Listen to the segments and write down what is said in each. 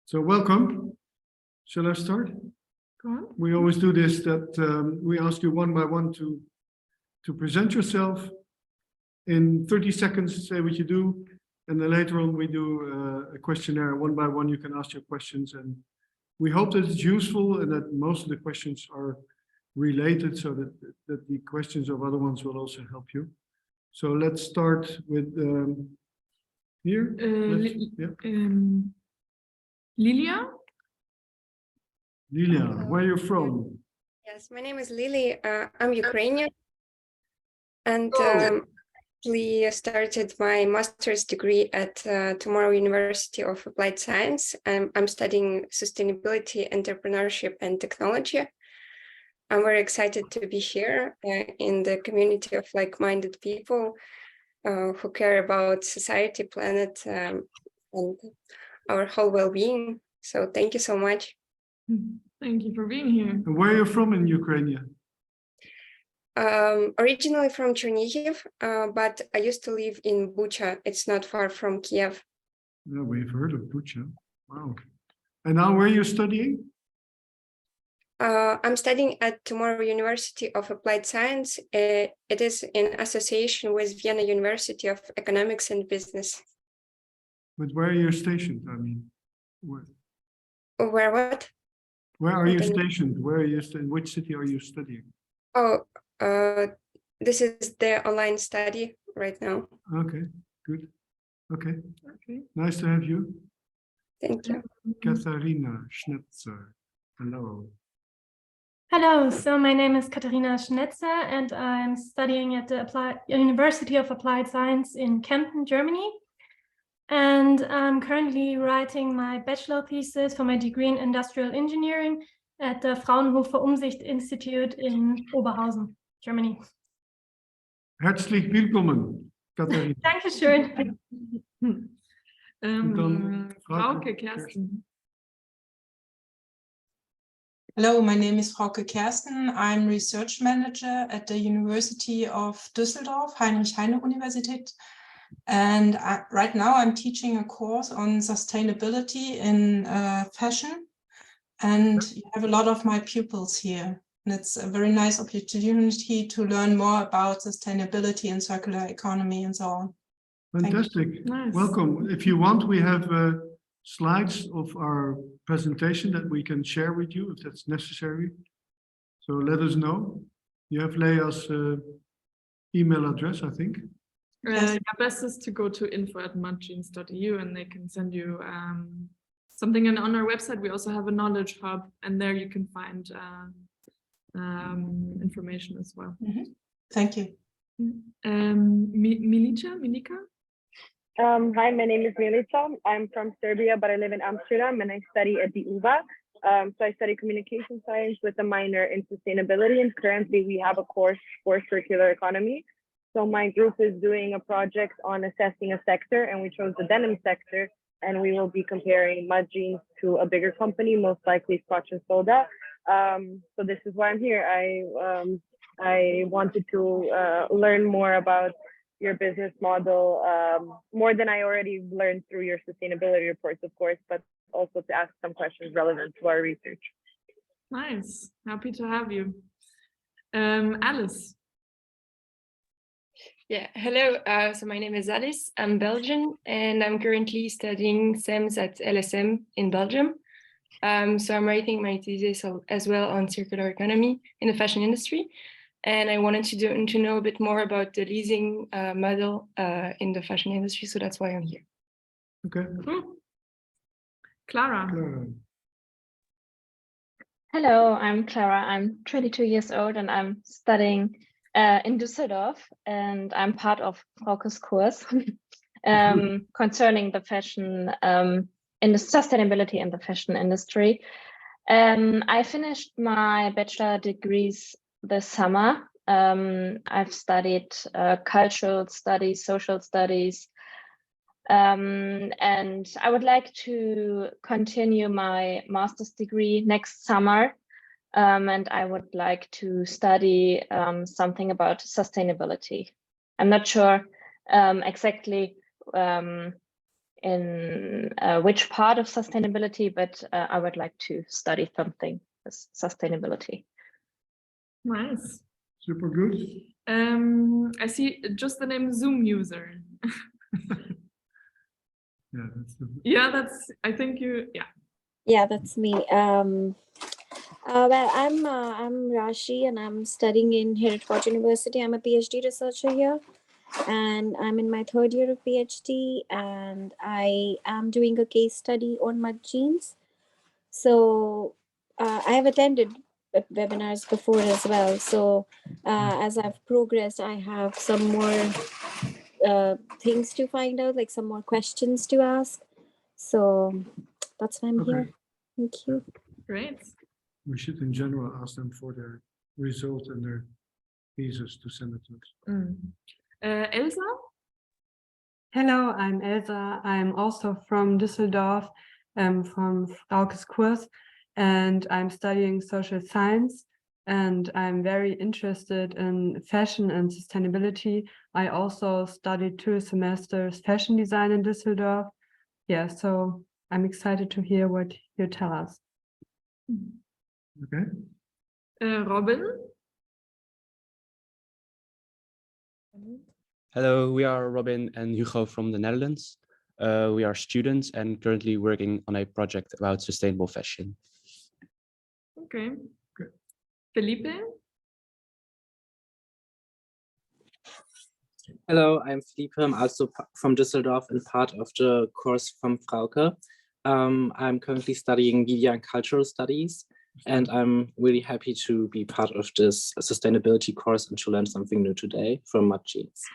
So welcome. Shall I start? Go on. We always do this, that we ask you one by one to present yourself. In 30 seconds, say what you do. And then later on, we do a questionnaire. One by one, you can ask your questions. And we hope that it's useful and that most of the questions are related so that the questions of other ones will also help you. So let's start with here. Lilia? Lilia, where are you from? Yes, my name is Lily. I'm Ukrainian, and actually started my master's degree at Tomorrow University of Applied Science. I'm studying sustainability, entrepreneurship, and technology. I'm very excited to be here in the community of like-minded people who care about society, planet, and our whole well-being. So thank you so much. Thank you for being here. And where are you from in Ukraine? Originally from Chernihiv, but I used to live in Bucha. It's not far from Kiev. Yeah, we've heard of Bucha. Wow. And now where are you studying? I'm studying at Tomorrow University of Applied Science. It is in association with Vienna University of Economics and Business. But where are you stationed? I mean, Where what? Where are you stationed? Where are you in which city are you studying? Oh, this is the online study right now. Okay, good. Okay. Nice to have you. Thank you. Katharina Schnetzer. Hello. Hello, so my name is Katharina Schnetzer and I'm studying at the University of Applied Science in Kempten, Germany. And I'm currently writing my bachelor thesis for my degree in industrial engineering at the Fraunhofer Umsicht Institute in Oberhausen, Germany. Herzlich willkommen, Katharina. Dankeschön. Frauke Kersten. Hello, my name is Frauke Kersten. I'm research manager at the University of Düsseldorf, Heinrich-Heine-Universität. And right now I'm teaching a course on sustainability in fashion. And you have a lot of my pupils here. And it's a very nice opportunity to learn more about sustainability and circular economy and so on. Fantastic. Nice. Welcome. If you want, we have slides of our presentation that we can share with you if that's necessary. So let us know. You have Lea's email address, I think. Yeah, best is to go to info@mudjeans.eu and they can send you something. And on our website, we also have a knowledge hub, and there you can find information as well. Thank you. Milika? Hi, my name is Milica. I'm from Serbia, but I live in Amsterdam and I study at the UvA. So I study communication science with a minor in sustainability, and currently we have a course for circular economy. So my group is doing a project on assessing a sector, and we chose the denim sector, and we will be comparing Mud Jeans to a bigger company, most likely Scotch and Soda. So this is why I'm here. I wanted to learn more about your business model, more than I already learned through your sustainability reports, of course, but also to ask some questions relevant to our research. Nice. Happy to have you. Alice. Yeah, hello. So my name is Alice. I'm Belgian, and I'm currently studying SEMS at LSM in Belgium. So I'm writing my thesis as well on circular economy in the fashion industry. And I wanted to know a bit more about the leasing model in the fashion industry. So that's why I'm here. Okay. Cool. Clara. Hello, I'm Clara. I'm 22 years old and I'm studying in Düsseldorf, and I'm part of Frauke's course concerning the fashion in the sustainability in the fashion industry. I finished my bachelor degrees this summer. I've studied cultural studies, social studies, and I would like to continue my master's degree next summer. And I would like to study something about sustainability. I'm not sure exactly in which part of sustainability, but I would like to study something with sustainability. Nice. Super good. I see just the name Zoom user. Yeah, that's the... Yeah, that's, I think you, yeah. Yeah, that's me. Well, I'm Rashi and I'm studying in Hereford University. I'm a PhD researcher here and I'm in my third year of PhD and I am doing a case study on mud jeans. So I have attended webinars before as well. So as I've progressed, I have some more things to find out, like some more questions to ask. So that's why I'm here. Thank you. Great. We should in general ask them for their result and their thesis to send it to us. Elsa? Hello, I'm Elsa. I'm also from Düsseldorf, from Frauke's Kurs, and I'm studying social science. And I'm very interested in fashion and sustainability. I also studied 2 semesters fashion design in Düsseldorf. Yeah, so I'm excited to hear what you tell us. Okay. Robin? Hello, we are Robin and Hugo from the Netherlands. We are students and currently working on a project about sustainable fashion. Okay. Felipe? Hello, I'm Felipe. I'm also from Düsseldorf and part of the course from Frauke. I'm currently studying media and cultural studies, and I'm really happy to be part of this sustainability course and to learn something new today from mud jeans.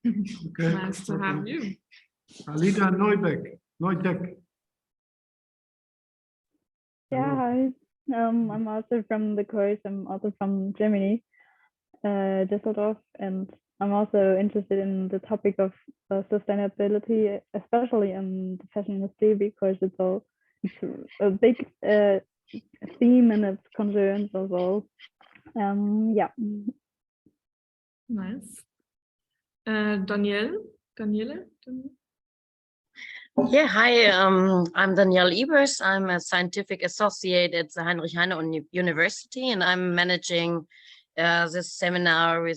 Okay. Nice to have you. Alida Neudeck. Yeah, hi. I'm also from the course. I'm also from Germany, Düsseldorf, and I'm also interested in the topic of sustainability, especially in the fashion industry, because it's a big theme and its concerns as well. Yeah. Nice. Danielle? Yeah, hi, I'm Danielle Ebers. I'm a scientific associate at the Heinrich Heine University, and I'm managing this seminar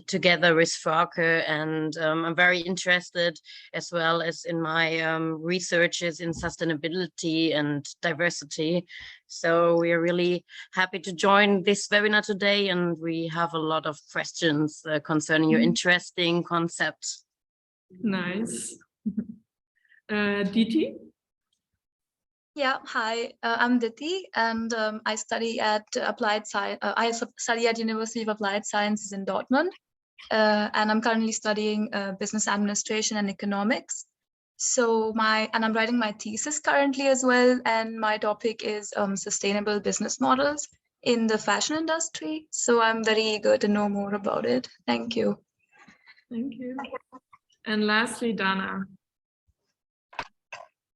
together with Frauke, and I'm very interested as well as in my researches in sustainability and diversity. So we are really happy to join this webinar today, and we have a lot of questions concerning your interesting concept. Nice. Diti? Yeah, hi, I'm Diti, and I study at Applied Science. I study at University of Applied Sciences in Dortmund, and I'm currently studying business administration and economics. So I'm writing my thesis currently as well, and my topic is sustainable business models in the fashion industry. So I'm very eager to know more about it. Thank you. Thank you. And lastly, Dana.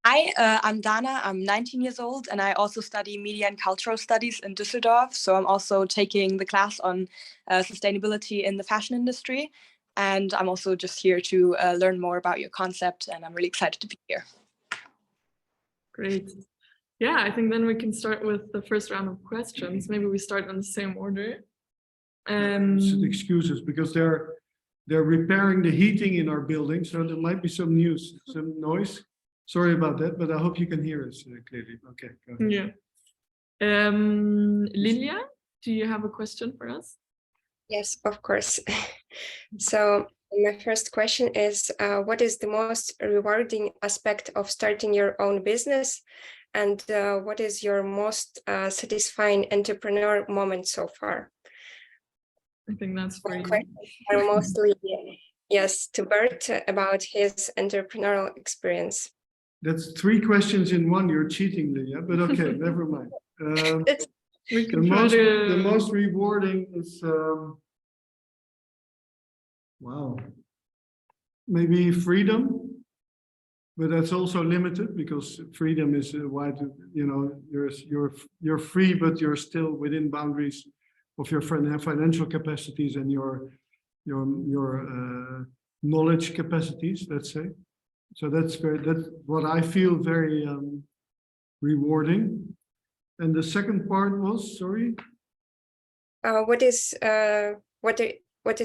Hi, I'm Dana. I'm 19 years old, and I also study media and cultural studies in Düsseldorf. So I'm also taking the class on sustainability in the fashion industry. And I'm also just here to learn more about your concept, and I'm really excited to be here. Great. Yeah, I think then we can start with the first round of questions. Maybe we start in the same order. Excuses, because they're repairing the heating in our building, so there might be some noise. Sorry about that, but I hope you can hear us clearly. Okay, go ahead. Yeah. Lilia, do you have a question for us? Yes, of course. So my first question is, what is the most rewarding aspect of starting your own business? And what is your most satisfying entrepreneur moment so far? I think that's for you. Are mostly, yes, to Bert about his entrepreneurial experience. That's 3 questions in one. You're cheating, Lilia, but okay, never mind. The most rewarding is, wow, maybe freedom, but that's also limited because freedom is wide. You know, you're free, but you're still within boundaries of your financial capacities and your knowledge capacities, let's say. So that's what I feel very rewarding. And the second part was, sorry. What is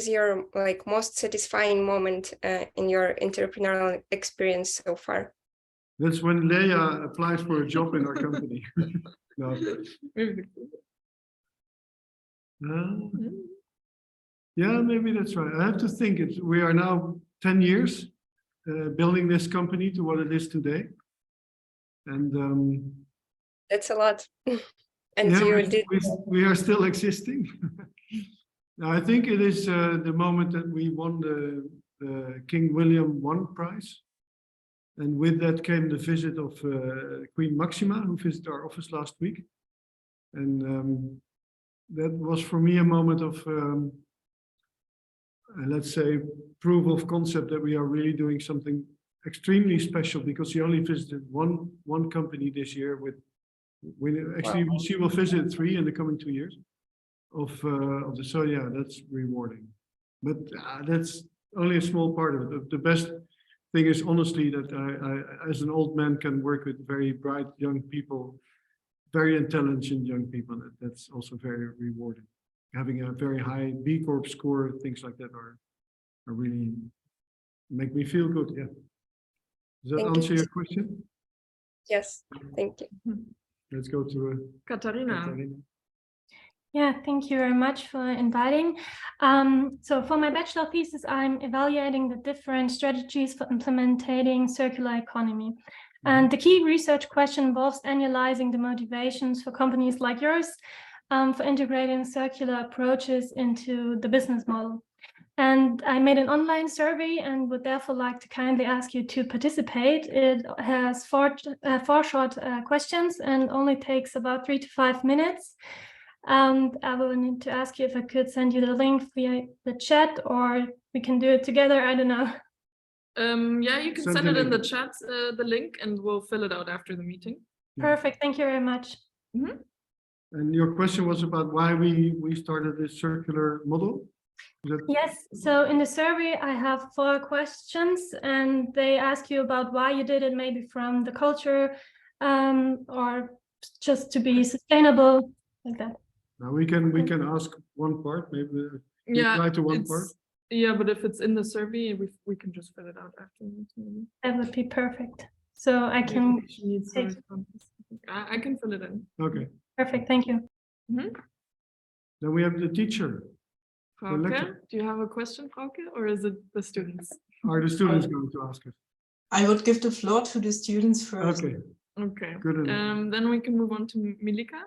your like most satisfying moment in your entrepreneurial experience so far? That's when Lea applied for a job in our company. No. Yeah, maybe that's right. I have to think we are now 10 years building this company to what it is today. And that's a lot. And yeah, we are still existing. I think it is the moment that we won the King William I Prize. And with that came the visit of Queen Maxima, who visited our office last week. And that was for me a moment of, let's say, proof of concept that we are really doing something extremely special, because she only visited one company this year actually she will visit 3 in the coming 2 years so yeah, that's rewarding. But that's only a small part of it. The best thing is honestly that I as an old man can work with very bright young people, very intelligent young people. That's also very rewarding. Having a very high B Corp score, things like that are really make me feel good. Yeah. Does that answer your question? Yes, thank you. Let's go to Katharina. Yeah, thank you very much for inviting. So for my bachelor thesis, I'm evaluating the different strategies for implementing circular economy. And the key research question involves analyzing the motivations for companies like yours for integrating circular approaches into the business model. And I made an online survey and would therefore like to kindly ask you to participate. It has four short questions and only takes about 3 to 5 minutes. And I will need to ask you if I could send you the link via the chat, or we can do it together. I don't know. Yeah, you can send it in the chat, the link, and we'll fill it out after the meeting. Perfect. Thank you very much. And your question was about why we started this circular model? Yes, so in the survey, I have 4 questions, and they ask you about why you did it, maybe from the culture, or just to be sustainable, like that. Now we can ask one part, maybe reply to one part. Yeah, but if it's in the survey, we can just fill it out after. That would be perfect. So I can take... I can fill it in. Okay. Perfect, thank you. Then we have the teacher. Frauke, do you have a question, Frauke, or is it the students? Are the students going to ask us? I would give the floor to the students first. Okay. Okay. Good enough. Then we can move on to Milika.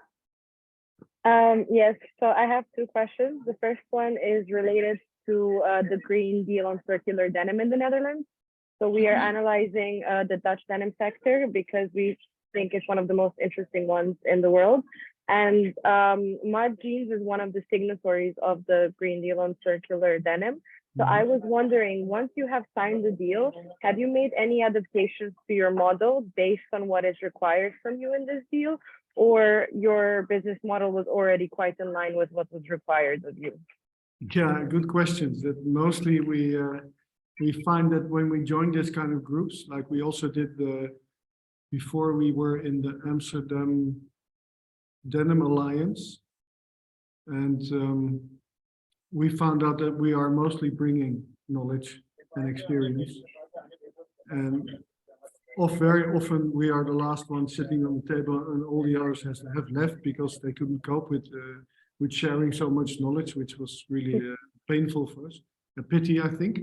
Yes, so I have 2 questions. The first one is related to the Green Deal on circular denim in the Netherlands. So we are analyzing the Dutch denim sector because we think it's one of the most interesting ones in the world. And Mud Jeans is one of the signatories of the Green Deal on circular denim. So I was wondering, once you have signed the deal, have you made any adaptations to your model based on what is required from you in this deal? Or your business model was already quite in line with what was required of you? Yeah, good questions. That mostly we find that when we join this kind of groups, like we also did before we were in the Amsterdam Denim Alliance, and we found out that we are mostly bringing knowledge and experience, and very often we are the last one sitting on the table, and all the others have left because they couldn't cope with sharing so much knowledge, which was really painful for us. A pity, I think.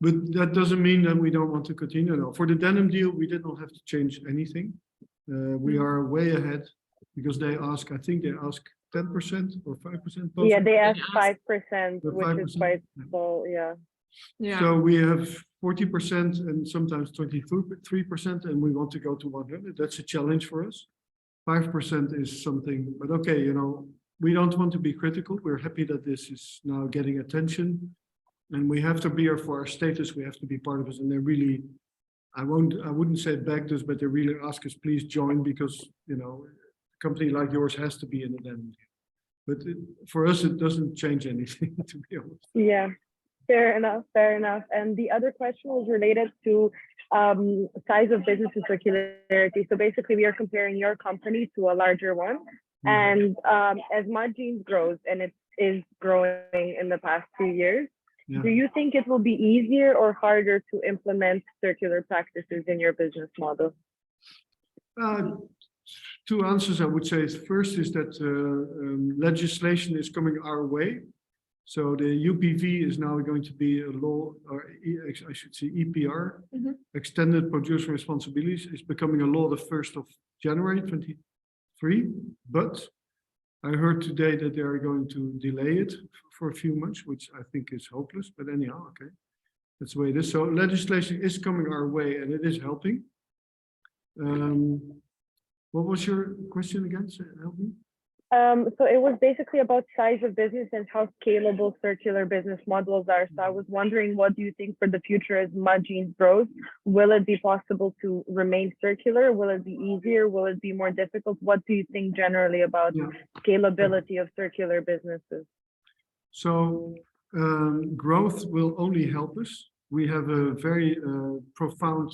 But that doesn't mean that we don't want to continue. No. For the denim deal, we did not have to change anything. We are way ahead because they ask, I think they ask 10% or 5%. Both. Yeah, they ask 5%, which 5%. Is quite low, yeah. So we have 40% and sometimes 23%, and we want to go to 100. That's a challenge for us. 5% is something, but okay, you know, we don't want to be critical. We're happy that this is now getting attention, and we have to be here for our status. We have to be part of it, and they really, I wouldn't say begged us, but they really ask us, please join, because you know, a company like yours has to be in the denim. But for us, it doesn't change anything, to be honest. Yeah. Fair enough, fair enough. And the other question was related to size of business and circularity. So basically, we are comparing your company to a larger one. And as Mud Jeans grows, and it is growing in the past 2 years, do you think it will be easier or harder to implement circular practices in your business model? Two answers I would say. First is that legislation is coming our way. So the UPV is now going to be a law, or I should say EPR, Extended Producer Responsibilities, is becoming a law the 1st of January 2023. But I heard today that they are going to delay it for a few months, which I think is hopeless. But anyhow, okay, that's the way it is. So legislation is coming our way, and it is helping. What was your question again? Help me. So it was basically about size of business and how scalable circular business models are. So I was wondering, what do you think for the future as Mud Jeans grows? Will it be possible to remain circular? Will it be easier? Will it be more difficult? What do you think generally about scalability of circular businesses? So growth will only help us. We have a very profound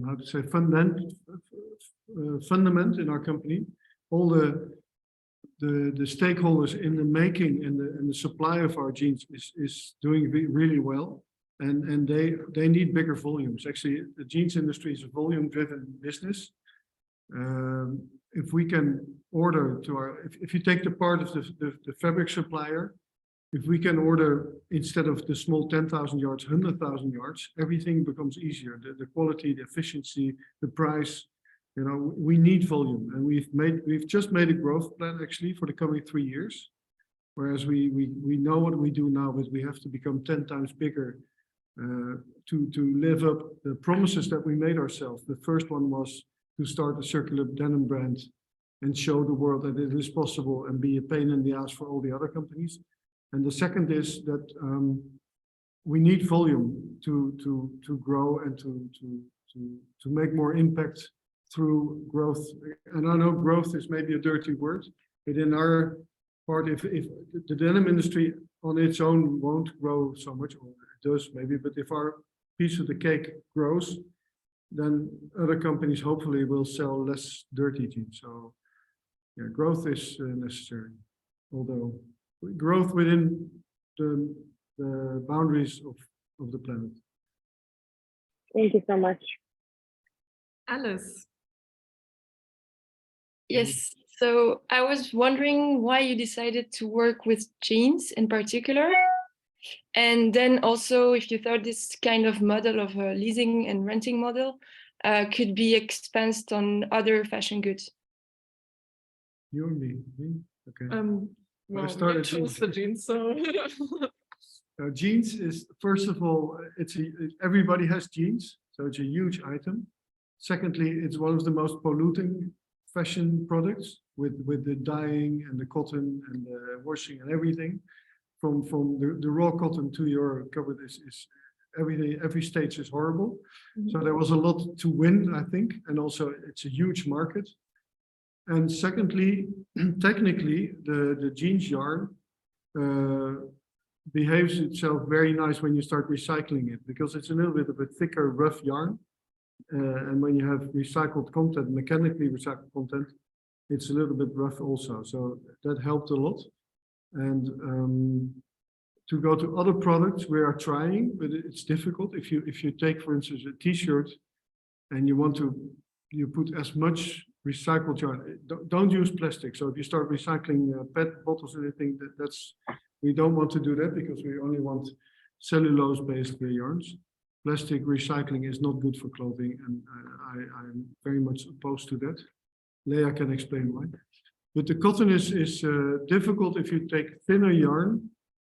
how to say fundament in our company. All the stakeholders in the making and the supply of our jeans is doing really well, and they need bigger volumes. Actually, the jeans industry is a volume-driven business. If we can order to our, if you take the part of the fabric supplier, if we can order, instead of the small 10,000 yards, 100,000 yards, everything becomes easier. The quality, the efficiency, the price, you know, we need volume. And we've just made a growth plan actually for the coming 3 years. Whereas we know what we do now, but we have to become 10 times bigger to live up the promises that we made ourselves. The first one was to start a circular denim brand and show the world that it is possible and be a pain in the ass for all the other companies. And the second is that we need volume to grow and to make more impact through growth. And I know growth is maybe a dirty word, but in our part, if the denim industry on its own won't grow so much, or it does maybe, but if our piece of the cake grows, then other companies hopefully will sell less dirty jeans. So yeah, growth is necessary, although growth within the boundaries of the planet. Thank you so much. Alice. Yes, so I was wondering why you decided to work with jeans in particular. And then also if you thought this kind of model of a leasing and renting model could be expanded on other fashion goods. You and me. Okay. Well, I started chose the jeans, so jeans is, first of all, everybody has jeans, so it's a huge item. Secondly, it's one of the most polluting fashion products with the dyeing and the cotton and the washing and everything. From the raw cotton to your covered is every stage is horrible. So there was a lot to win, I think, and also it's a huge market. And secondly, technically, the jeans yarn behaves itself very nice when you start recycling it, because it's a little bit of a thicker, rough yarn. And when you have recycled content, mechanically recycled content, it's a little bit rough also. So that helped a lot. And to go to other products, we are trying, but it's difficult. If you take, for instance, a T-shirt, and you put as much recycled yarn, don't use plastic. So if you start recycling PET bottles or anything, we don't want to do that, because we only want cellulose-based yarns. Plastic recycling is not good for clothing, and I'm very much opposed to that. Lea can explain why. But the cotton is difficult if you take thinner yarn.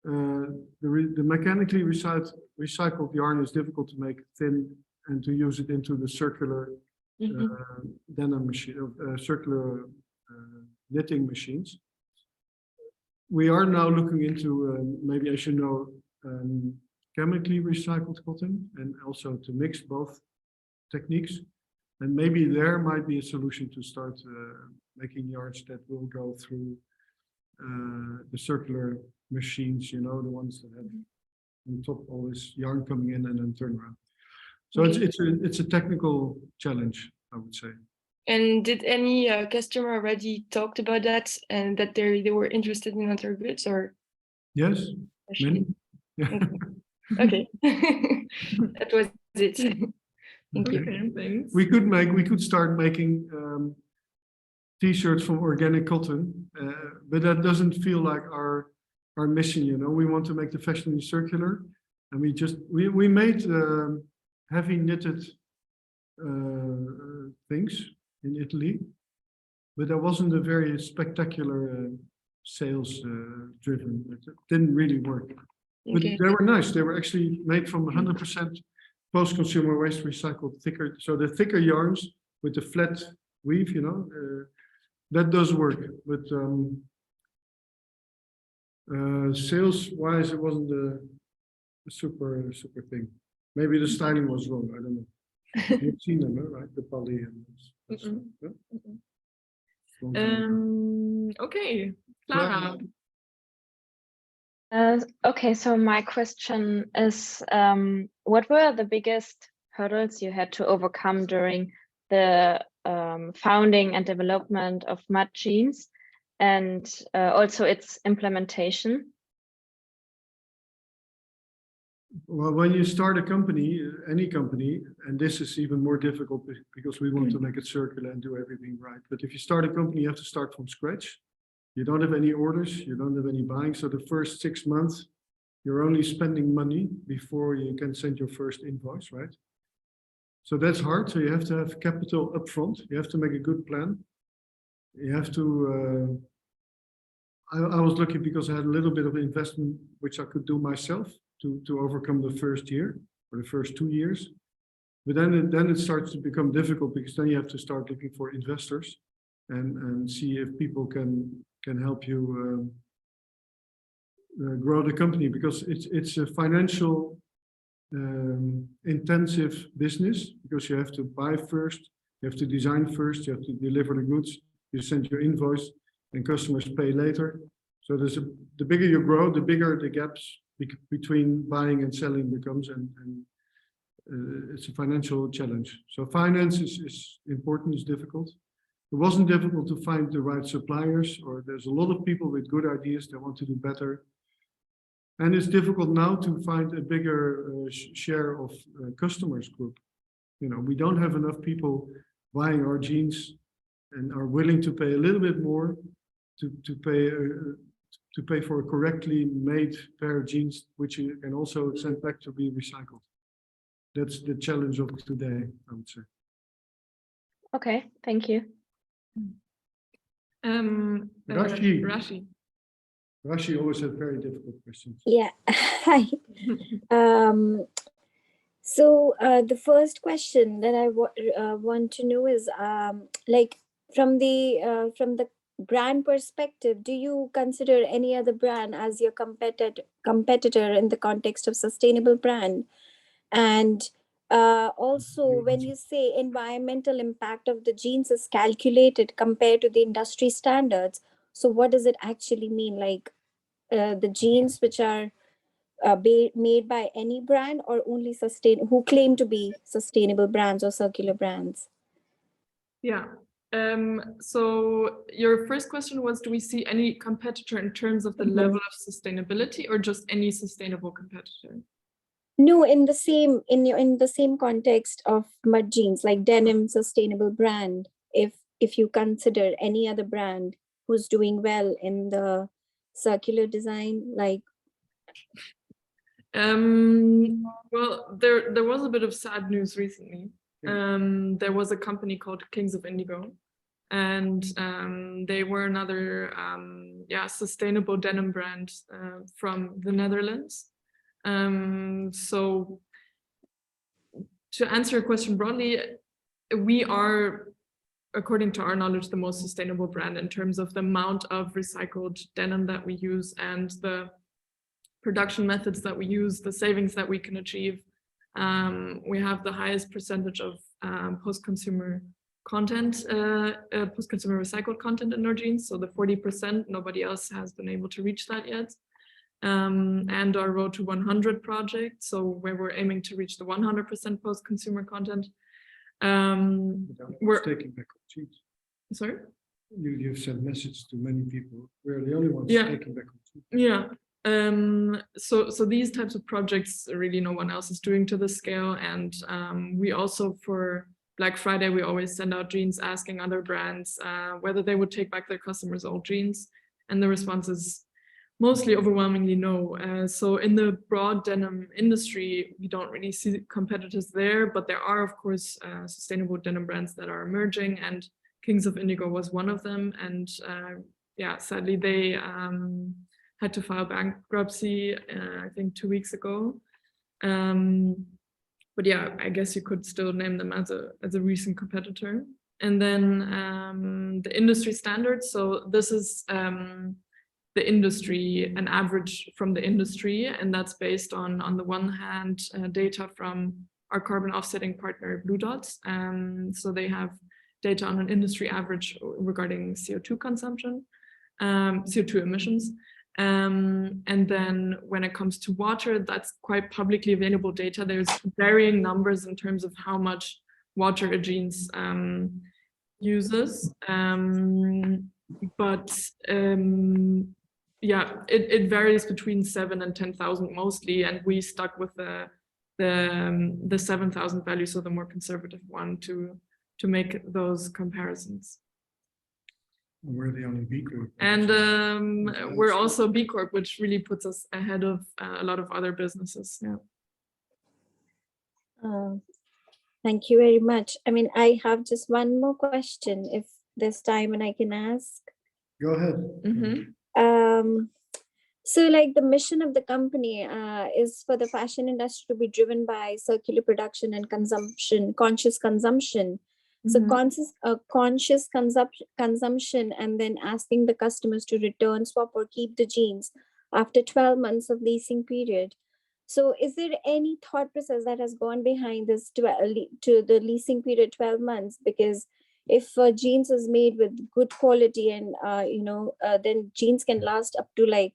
The mechanically recycled yarn is difficult to make thin and to use it into the circular denim machine, circular knitting machines. We are now looking into, maybe I should know, chemically recycled cotton, and also to mix both techniques. And maybe there might be a solution to start making yarns that will go through the circular machines, you know, the ones that have on top all this yarn coming in and then turn around. So Okay. it's a technical challenge, I would say. And did any customer already talked about that and that they were interested in other goods or? Yes, many. Okay, that was it. Thank you. Okay, thanks. We could start making t-shirts from organic cotton, but that doesn't feel like our mission. You know, we want to make the fashion circular, and we made heavy knitted things in Italy, but that wasn't a very spectacular sales driven. It didn't really work. But Okay. they were nice. They were actually made from 100% post-consumer waste recycled thicker. So the thicker yarns with the flat weave, you know, that does work. But sales-wise, it wasn't a super thing. Maybe the styling was wrong. I don't know. You've seen them, right? The poly and this. Yeah? Okay, Clara. Okay, so my question is, what were the biggest hurdles you had to overcome during the founding and development of Mud Jeans, and also its implementation? Well, when you start a company, any company, and this is even more difficult because we want to make it circular and do everything right. But if you start a company, you have to start from scratch. You don't have any orders, you don't have any buying. So the first 6 months, you're only spending money before you can send your first invoice, right? So that's hard. So you have to have capital upfront. You have to make a good plan. You have to, I was lucky because I had a little bit of investment, which I could do myself to overcome the first year or the first 2 years. But then it starts to become difficult because then you have to start looking for investors and see if people can help you grow the company, because it's a financial intensive business, because you have to buy first, you have to design first, you have to deliver the goods, you send your invoice, and customers pay later. So the bigger you grow, the bigger the gaps between buying and selling becomes, and it's a financial challenge. So finance is important, it's difficult. It wasn't difficult to find the right suppliers, or there's a lot of people with good ideas that want to do better. And it's difficult now to find a bigger share of customers group. You know, we don't have enough people buying our jeans and are willing to pay a little bit more to pay for a correctly made pair of jeans, which you can also send back to be recycled. That's the challenge of today, I would say. Okay, thank you. Rashi always had very difficult questions. Yeah. Hi. So the first question that I want to know is, like, from the brand perspective, do you consider any other brand as your competitor in the context of sustainable brand? And also, when you say environmental impact of the jeans is calculated compared to the industry standards, so what does it actually mean? Like the jeans which are made by any brand, or only who claim to be sustainable brands or circular brands? Yeah. So your first question was, do we see any competitor in terms of the level of sustainability, or just any sustainable competitor? No, in the same context of Mud Jeans, like denim sustainable brand, if you consider any other brand who's doing well in the circular design, like. Well, there was a bit of sad news recently. There was a company called Kings of Indigo, and they were another sustainable denim brand from the Netherlands. So to answer your question broadly, we are, according to our knowledge, the most sustainable brand in terms of the amount of recycled denim that we use and the production methods that we use, the savings that we can achieve. We have the highest percentage of post-consumer content, post-consumer recycled content in our jeans. So the 40%, nobody else has been able to reach that yet. and our Road to 100 project, so where we're aiming to reach the 100% post-consumer content. We're taking back jeans. Sorry? You've sent message to many people. We're the only ones Yeah. taking back jeans. Yeah. So these types of projects really no one else is doing to this scale. And we also, for Black Friday, we always send out jeans asking other brands whether they would take back their customers' old jeans. And the response is mostly overwhelmingly no. So in the broad denim industry, we don't really see competitors there, but there are, of course, sustainable denim brands that are emerging, and Kings of Indigo was one of them. And yeah, sadly, they had to file bankruptcy, I think 2 weeks ago. But yeah, I guess you could still name them as a recent competitor. And then the industry standards. So this is the industry, an average from the industry, and that's based on the one hand data from our carbon offsetting partner Blue Dots. So they have data on an industry average regarding CO2 consumption, CO2 emissions. And then when it comes to water, that's quite publicly available data. There's varying numbers in terms of how much water a jeans uses. Yeah, it varies between 7 and 10,000 mostly, and we stuck with the 7,000 value, so the more conservative one, to make those comparisons. We're the only B Corp. And we're also B Corp, which really puts us ahead of a lot of other businesses. Yeah. Thank you very much. I mean, I have just one more question, if there's time and I can ask. Go ahead. Mm-hmm. So like the mission of the company is for the fashion industry to be driven by circular production and consumption, conscious consumption. So conscious consumption, and then asking the customers to return, swap, or keep the jeans after 12 months of leasing period. So is there any thought process that has gone behind this to the leasing period 12 months? Because if jeans is made with good quality and then jeans can last up to like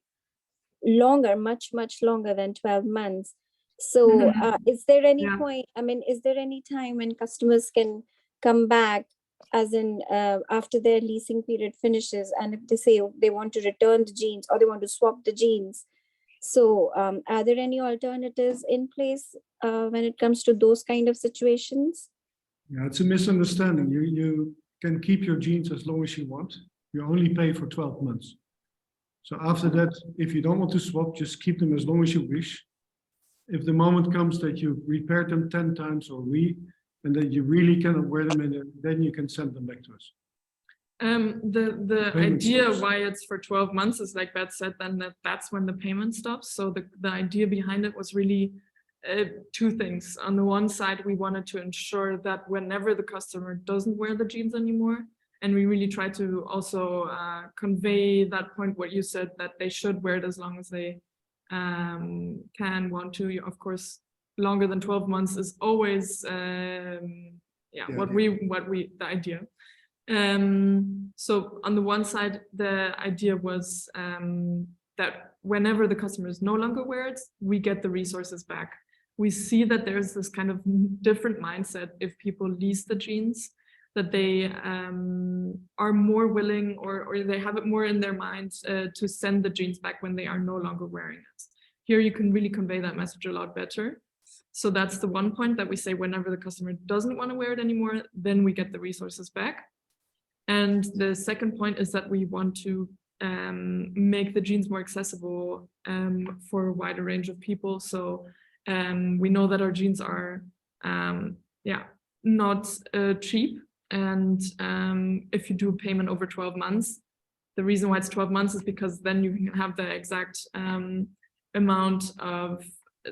longer, much longer than 12 months. So is there any point, I mean, is there any time when customers can come back, as in after their leasing period finishes, and if they say they want to return the jeans or they want to swap the jeans? So are there any alternatives in place when it comes to those kind of situations? Yeah, it's a misunderstanding. You can keep your jeans as long as you want. You only pay for 12 months. So after that, if you don't want to swap, just keep them as long as you wish. If the moment comes that you repaired them 10 times or and that you really cannot wear them, then you can send them back to us. The idea why it's for 12 months is, like Bert said, then that's when the payment stops. So the idea behind it was really two things. On the one side, we wanted to ensure that whenever the customer doesn't wear the jeans anymore, and we really try to also convey that point what you said, that they should wear it as long as they want to. Of course, longer than 12 months is always the idea. So on the one side, the idea was that whenever the customers no longer wear it, we get the resources back. We see that there's this kind of different mindset if people lease the jeans, that they are more willing or they have it more in their minds to send the jeans back when they are no longer wearing it. Here you can really convey that message a lot better. So that's the one point, that we say whenever the customer doesn't want to wear it anymore, then we get the resources back. And the second point is that we want to make the jeans more accessible for a wider range of people. So we know that our jeans are not cheap. And if you do a payment over 12 months, the reason why it's 12 months is because then you can have the exact amount of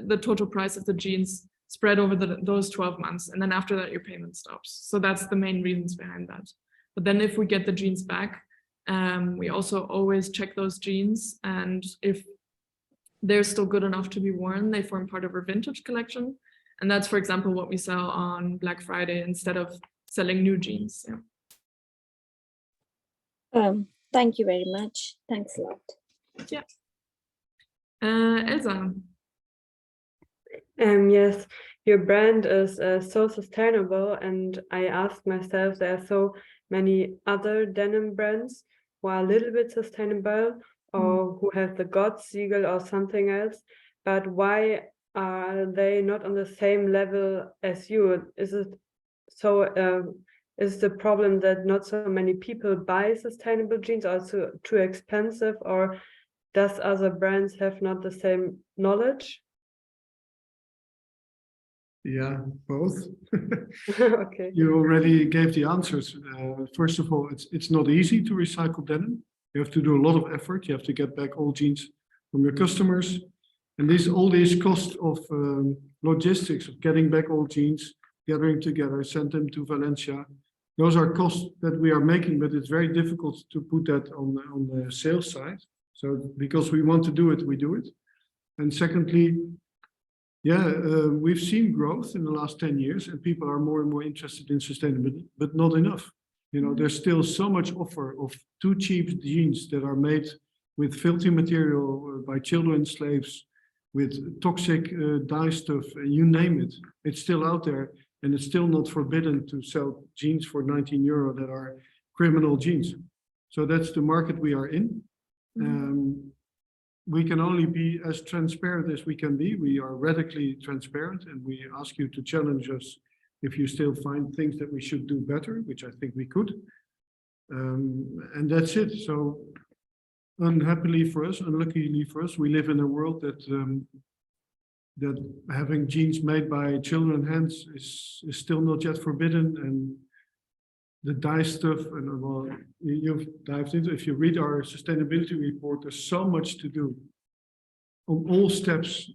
the total price of the jeans spread over those 12 months. And then after that, your payment stops. So that's the main reasons behind that. But then if we get the jeans back, we also always check those jeans. And if they're still good enough to be worn, they form part of our vintage collection. And that's, for example, what we sell on Black Friday instead of selling new jeans. Thank you very much. Thanks a lot. Yeah. Elsa. Yes, your brand is so sustainable, and I asked myself, there are so many other denim brands who are a little bit sustainable or who have the God Siegel or something else, but why are they not on the same level as you? Is it so? Is the problem that not so many people buy sustainable jeans, or too expensive, or does other brands have not the same knowledge? Yeah, both. Okay. You already gave the answers. First of all, it's not easy to recycle denim. You have to do a lot of effort. You have to get back old jeans from your customers. And all these costs of logistics, of getting back old jeans, gathering together, send them to Valencia. Those are costs that we are making, but it's very difficult to put that on the sales side. So because we want to do it, we do it. And secondly, yeah, we've seen growth in the last 10 years, and people are more and more interested in sustainability, but not enough. You know, there's still so much offer of too cheap jeans that are made with filthy material by children slaves, with toxic dye stuff, you name it. It's still out there, and it's still not forbidden to sell jeans for 19 euro that are criminal jeans. So that's the market we are in. We can only be as transparent as we can be. We are radically transparent, and we ask you to challenge us if you still find things that we should do better, which I think we could. And that's it. So unhappily for us, unluckily for us, we live in a world that that having jeans made by children's hands is still not yet forbidden, and the dye stuff, and well, you've dived into, if you read our sustainability report, there's so much to do on all steps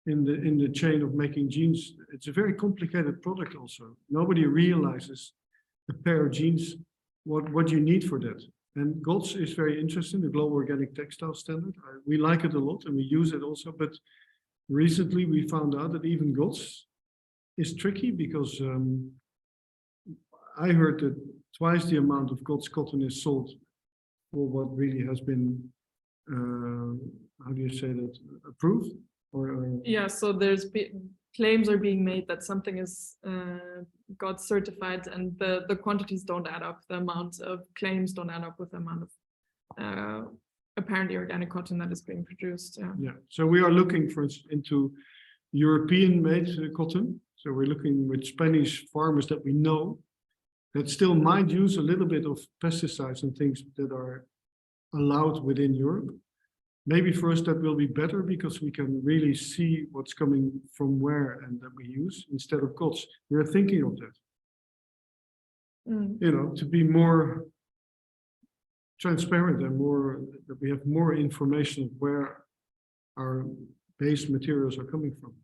in the chain of making jeans. It's a very complicated product also. Nobody realizes a pair of jeans, what you need for that. And GOTS is very interesting, the Global Organic Textile Standard. We like it a lot, and we use it also, but recently we found out that even GOTS is tricky, because I heard that twice the amount of GOTS cotton is sold for what really has been, how do you say that, approved? Yeah, so there's claims are being made that something is GOTS certified, and the quantities don't add up. The amount of claims don't add up with the amount of apparently organic cotton that is being produced. Yeah. So we are looking, for instance, into European-made cotton. So we're looking with Spanish farmers that we know that still might use a little bit of pesticides and things that are allowed within Europe. Maybe for us that will be better, because we can really see what's coming from where and that we use instead of GOTS. We're thinking of that. You know, to be more transparent and more, that we have more information of where our base materials are coming from.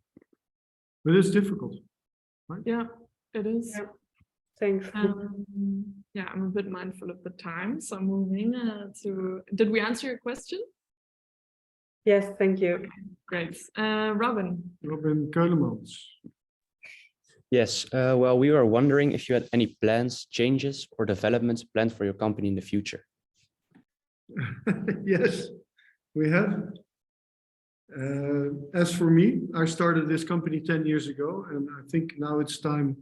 But it's difficult, right? Yeah, it is. Yeah. Thanks. Yeah, I'm a bit mindful of the time, so I'm moving to. Did we answer your question? Yes, thank you. Okay, great. Robin. Robin Keulemans. Yes, well, we were wondering if you had any plans, changes, or developments planned for your company in the future. Yes, we have. As for me, I started this company 10 years ago, and I think now it's time,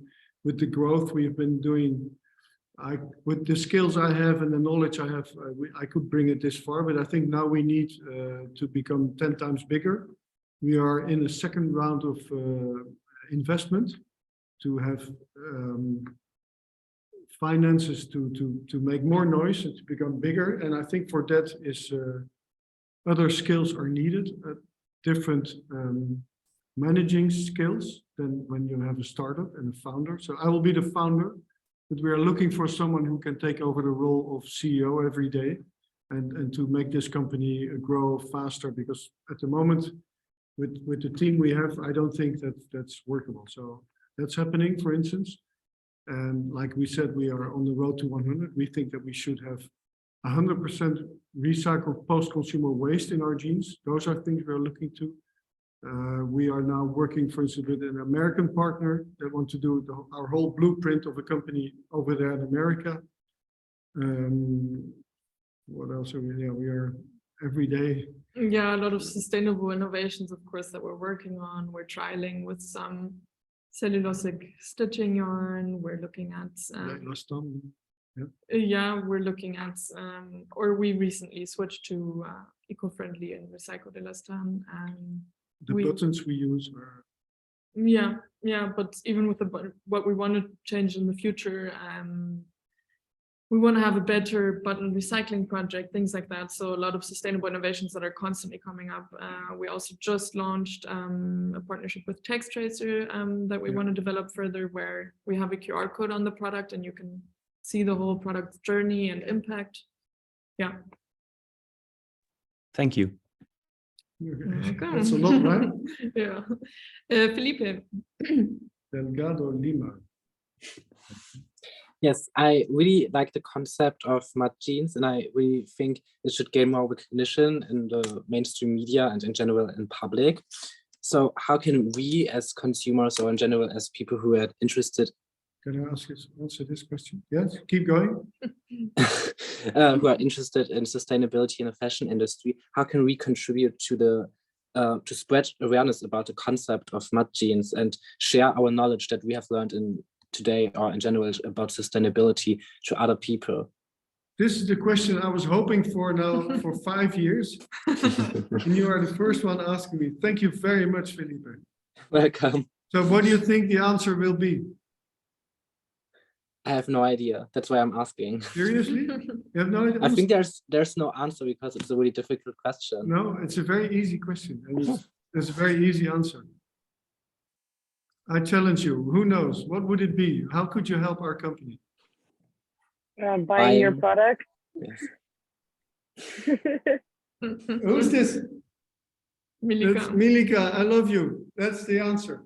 with the growth we've been doing, with the skills I have and the knowledge I have, I could bring it this far, but I think now we need to become 10 times bigger. We are in a second round of investment to have finances to make more noise and to become bigger. And I think for that is other skills are needed, different managing skills than when you have a startup and a founder. So I will be the founder, but we are looking for someone who can take over the role of CEO every day and to make this company grow faster, because at the moment with the team we have, I don't think that that's workable. So that's happening, for instance. And like we said, we are on the road to 100. We think that we should have 100% recycled post-consumer waste in our jeans. Those are things we are looking to. We are now working, for instance, with an American partner that want to do our whole blueprint of a company over there in America. What else are we? Yeah, we are every day. Yeah, a lot of sustainable innovations, of course, that we're working on. We're trialing with some cellulosic stitching yarn. We're looking at yeah, we're looking at or we recently switched to eco-friendly and recycled elastan. The buttons we use are yeah, but even with what we want to change in the future, we want to have a better button recycling project, things like that. So a lot of sustainable innovations that are constantly coming up. We also just launched a partnership with TextTracer that we want to develop further, where we have a QR code on the product and you can see the whole product journey and impact. Yeah. Thank you. Okay. That's a lot, right? Yeah. Felipe. Delgado Lima. Yes, I really like the concept of mud jeans, and I really think it should gain more recognition in the mainstream media and in general in public. So how can we as consumers, or in general as people who are interested, can I answer this question? Yes, keep going. who are interested in sustainability in the fashion industry, how can we contribute to the to spread awareness about the concept of mud jeans and share our knowledge that we have learned in today or in general about sustainability to other people? This is the question I was hoping for now for 5 years. And you are the first one asking me. Thank you very much, Felipe. Welcome. So what do you think the answer will be? I have no idea. That's why I'm asking. Seriously? You have no idea? I think there's no answer because it's a really difficult question. No, it's a very easy question. And it's a very easy answer. I challenge you. Who knows? What would it be? How could you help our company? Buying your product. Yes. Who's this? Milika. That's Milika, I love you. That's the answer.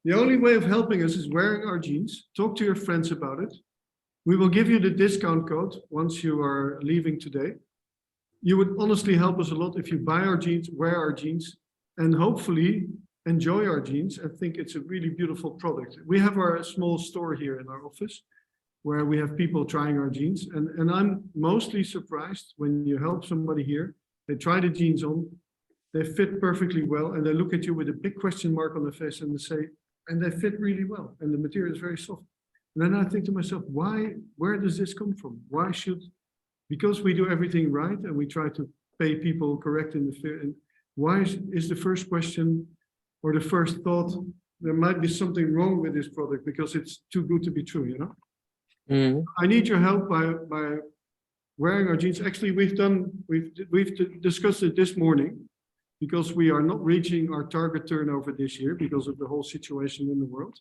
The only way of helping us is wearing our jeans. Talk to your friends about it. We will give you the discount code once you are leaving today. You would honestly help us a lot if you buy our jeans, wear our jeans, and hopefully enjoy our jeans and think it's a really beautiful product. We have our small store here in our office where we have people trying our jeans. And I'm mostly surprised when you help somebody here, they try the jeans on, they fit perfectly well, and they look at you with a big question mark on their face and they say, and they fit really well, and the material is very soft. And then I think to myself, where does this come from? Why should, because we do everything right and we try to pay people correct in the fair, and why is the first question or the first thought, there might be something wrong with this product because it's too good to be true, you know? I need your help by wearing our jeans. Actually, we've discussed it this morning because we are not reaching our target turnover this year because of the whole situation in the world.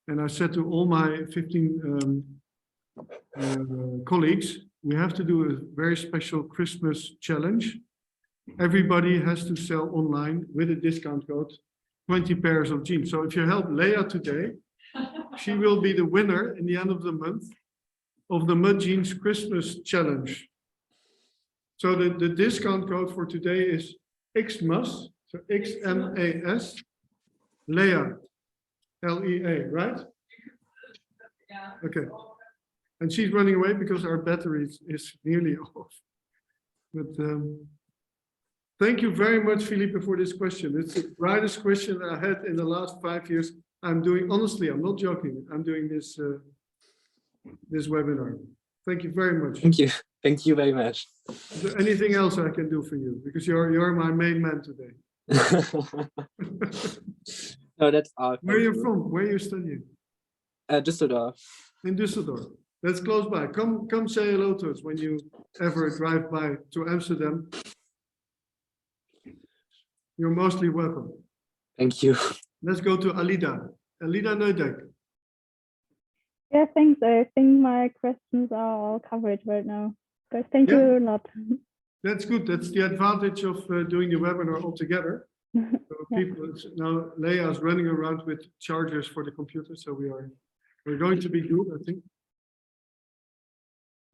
And I said to all my 15 colleagues, we have to do a very special Christmas challenge. Everybody has to sell online with a discount code 20 pairs of jeans. So if you help Lea today, she will be the winner in the end of the month of the Mud Jeans Christmas Challenge. So the discount code for today is XMAS, so XMAS, Lea, LEA, right? Yeah. Okay. And she's running away because our battery is nearly off. But thank you very much, Felipe, for this question. It's the brightest question I had in the last 5 years. I'm doing, honestly, I'm not joking. I'm doing this this webinar. Thank you very much. Thank you. Thank you very much. Is there anything else I can do for you? Because you're my main man today. No, that's all. Where are you from? Where are you studying? Düsseldorf. In Düsseldorf. That's close by. Come say hello to us when you ever drive by to Amsterdam. You're mostly welcome. Thank you. Let's go to Alida. Alida Neudek. Yeah, thanks. I think my questions are all covered right now. But thank you a lot. That's good. That's the advantage of doing the webinar all together. So people, now Lea is running around with chargers for the computer, so we're going to be good, I think.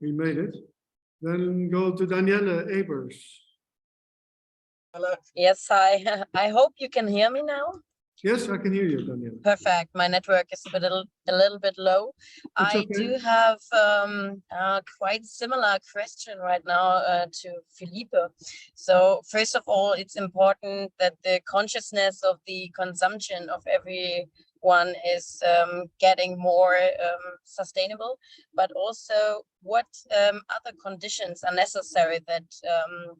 We made it. Then go to Danielle Ebers. Hello. Yes, I hope you can hear me now. Yes, I can hear you, Daniela. Perfect. My network is a little bit low. That's I okay. do have a quite similar question right now to Felipe. So first of all, it's important that the consciousness of the consumption of everyone is getting more sustainable, but also what other conditions are necessary that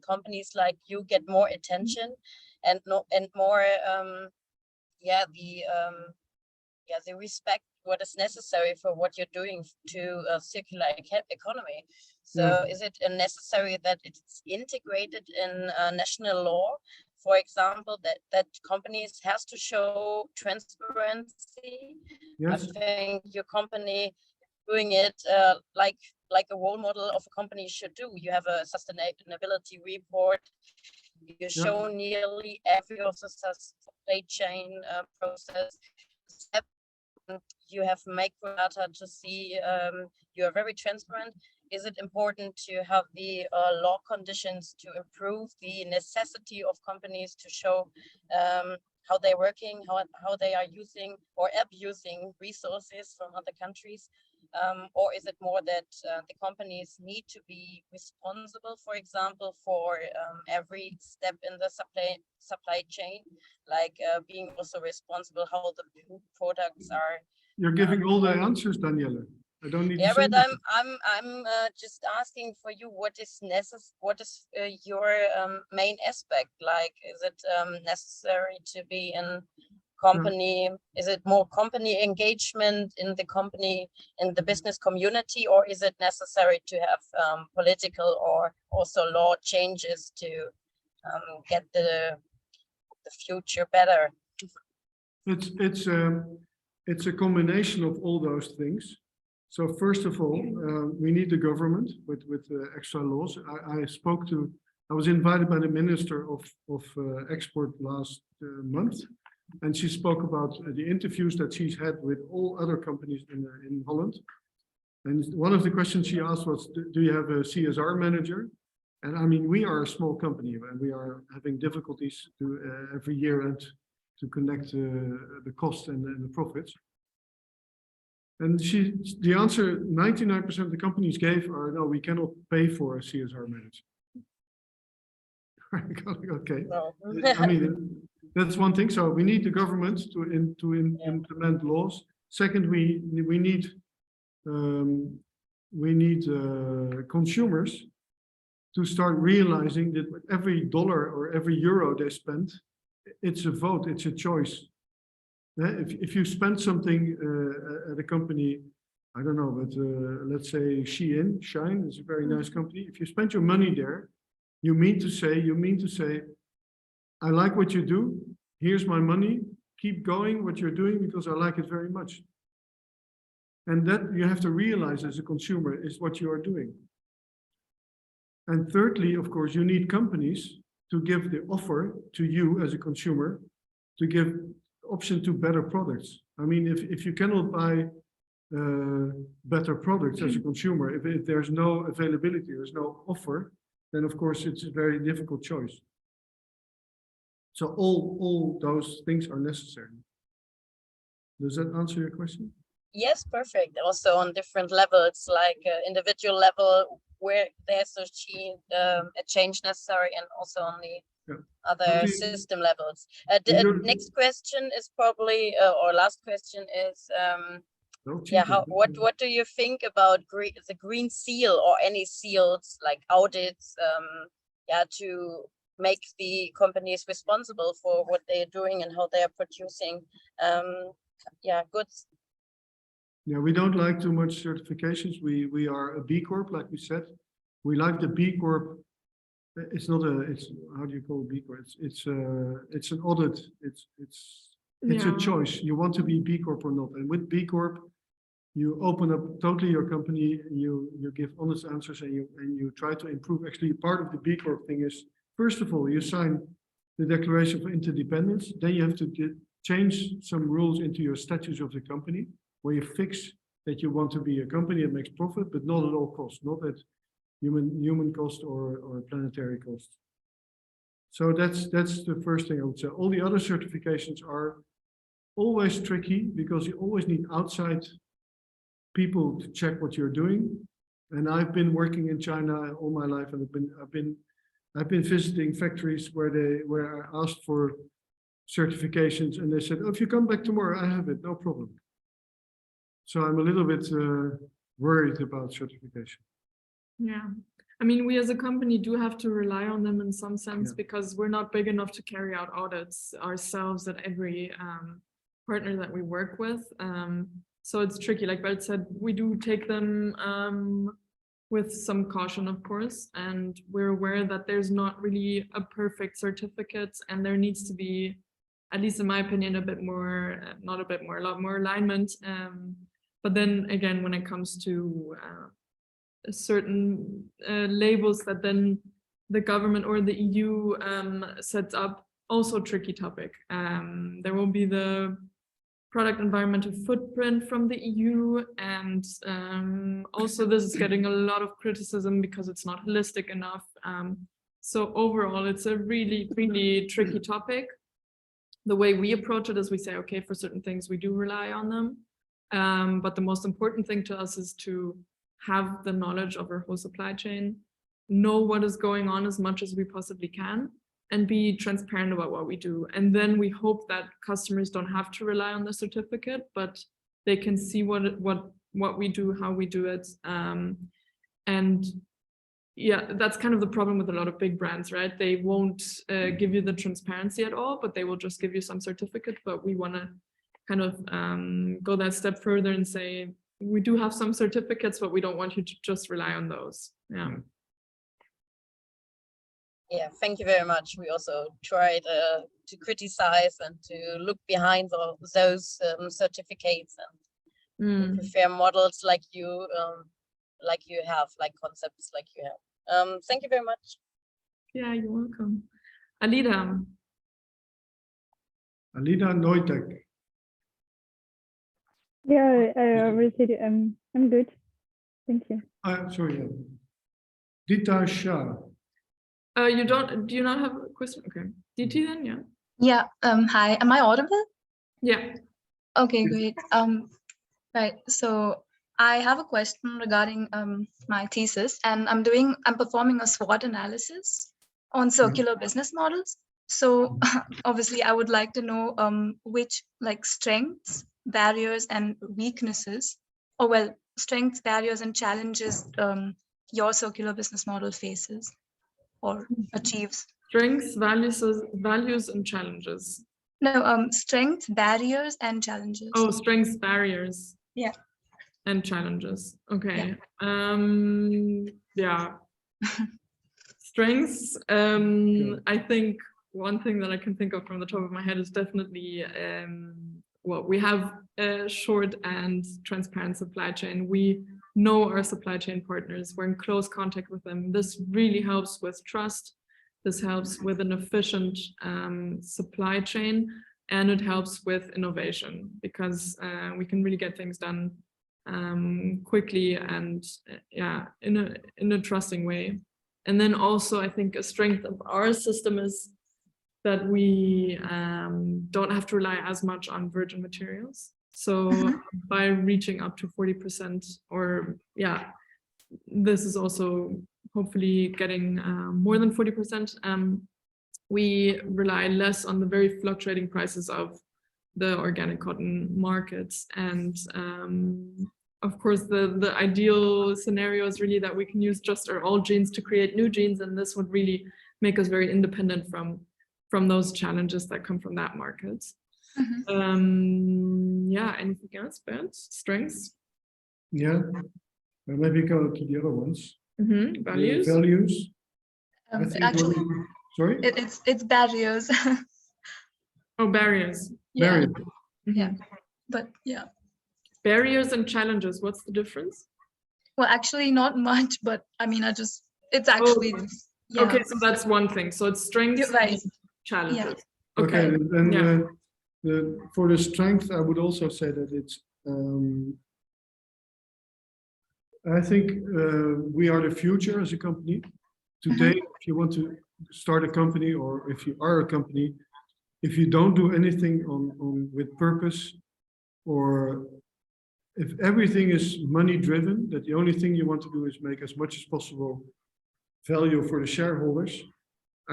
companies like you get more attention and more they respect what is necessary for what you're doing to a circular economy. So is it necessary that it's integrated in national law, for example, that companies has to show transparency? Yes. I think your company doing it like a role model of a company should do. You have a sustainability report. You show nearly every of the supply chain process step. You have macro data to see you are very transparent. Is it important to have the law conditions to improve the necessity of companies to show how they're working, how they are using or abusing resources from other countries? Or is it more that the companies need to be responsible, for example, for every step in the supply chain, like being also responsible how the products are? You're giving all the answers, Daniela. I don't need to say but anything. I'm just asking for you what is necessary. What is your main aspect? Like, is it necessary to be in company? Is it more company engagement in the company, in the business community, or is it necessary to have political or also law changes to get the future better? It's a combination of all those things. So first of all, we need the government with extra laws. I was invited by the Minister of Export last month, and she spoke about the interviews that she's had with all other companies in Holland. And one of the questions she asked was, do you have a CSR manager? And I mean, we are a small company and we are having difficulties to every year and to connect the cost and the profits. And the answer 99% of the companies gave are, no, we cannot pay for a CSR manager. Okay. I mean, that's one thing. So we need the government to implement laws. Second, we need consumers to start realizing that every dollar or every euro they spend, it's a vote, it's a choice. If you spend something at a company, I don't know, but let's say Shine is a very nice company. If you spend your money there, you mean to say, I like what you do. Here's my money. Keep going what you're doing because I like it very much. And that you have to realize as a consumer is what you are doing. And thirdly, of course, you need companies to give the offer to you as a consumer to give option to better products. I mean, if you cannot buy better products as a consumer, if there's no availability, there's no offer, then of course it's a very difficult choice. So all those things are necessary. Does that answer your question? Yes, perfect. Also on different levels, like individual level where there's a change necessary, and also on the other system levels. The next question is probably, or last question is, what do you think about the green seal or any seals like audits, to make the companies responsible for what they're doing and how they are producing goods? Yeah, we don't like too much certifications. We are a B Corp, like we said. We like the B Corp. It's not it's how do you call B Corp? It's an audit. It's a choice. You want to be B Corp or not. And with B Corp, you open up totally your company. You give honest answers and you try to improve. Actually, part of the B Corp thing is, first of all, you sign the Declaration for Interdependence. Then you have to change some rules into your statutes of the company, where you fix that you want to be a company that makes profit, but not at all costs, not at human cost or planetary cost. So that's the first thing I would say. All the other certifications are always tricky because you always need outside people to check what you're doing. And I've been working in China all my life, and I've been visiting factories where I asked for certifications, and they said, "Oh, if you come back tomorrow, I have it, no problem." So I'm a little bit worried about certification. Yeah. I mean, we as a company do have to rely on them in some sense because we're not big enough to carry out audits ourselves at every partner that we work with. So it's tricky. Like Bert said, we do take them with some caution, of course, and we're aware that there's not really a perfect certificate, and there needs to be, at least in my opinion, a bit more, not a bit more, a lot more alignment. But then again, when it comes to certain labels that then the government or the EU sets up, also a tricky topic. There will be the product environmental footprint from the EU, and also this is getting a lot of criticism because it's not holistic enough. So overall, it's a really, really tricky topic. The way we approach it is we say, okay, for certain things we do rely on them, but the most important thing to us is to have the knowledge of our whole supply chain, know what is going on as much as we possibly can, and be transparent about what we do. And then we hope that customers don't have to rely on the certificate, but they can see what we do, how we do it. And yeah, that's kind of the problem with a lot of big brands, right? They won't give you the transparency at all, but they will just give you some certificate. But we want to kind of go that step further and say, we do have some certificates, but we don't want you to just rely on those. Yeah. Yeah, thank you very much. We also tried to criticize and to look behind those certificates and prefer models like you have, like concepts like you have. Thank you very much. Yeah, you're welcome. Alida. Alida Noitek. Yeah, I'm good. Thank you. Sorry. Dita Shah. Do you not have a question? Okay. DT then, yeah. Yeah, hi, am I audible? Yeah. Okay, great. Right, so I have a question regarding my thesis, and I'm performing a SWOT analysis on circular business models. So obviously I would like to know which strengths, barriers and weaknesses, or well, strengths, barriers and challenges your circular business model faces or achieves. Strengths, values and challenges. No, strengths, barriers and challenges. Oh, strengths, barriers. Yeah. And challenges. Okay. Yeah. Strengths. I think one thing that I can think of from the top of my head is definitely we have a short and transparent supply chain. We know our supply chain partners. We're in close contact with them. This really helps with trust. This helps with an efficient supply chain, and it helps with innovation because we can really get things done quickly and in a trusting way. And then also I think a strength of our system is that we don't have to rely as much on virgin materials. So by reaching up to 40%, or this is also hopefully getting more than 40%, we rely less on the very fluctuating prices of the organic cotton markets. And of course, the ideal scenario is really that we can use just our old jeans to create new jeans, and this would really make us very independent from those challenges that come from that market. Anything else, Bert? Strengths? Yeah, maybe go to the other ones. Values? Values. Actually, sorry? It's barriers. Oh, barriers. Yeah. Barriers. Yeah, but yeah. Barriers and challenges, what's the difference? Well, actually not much, but I mean, it's actually, yeah. Okay, so that's one thing. So it's strengths and challenges. Yeah. Okay, then for the strength, I would also say that it's, I think we are the future as a company. Today, if you want to start a company, or if you are a company, if you don't do anything on with purpose, or if everything is money driven, that the only thing you want to do is make as much as possible value for the shareholders,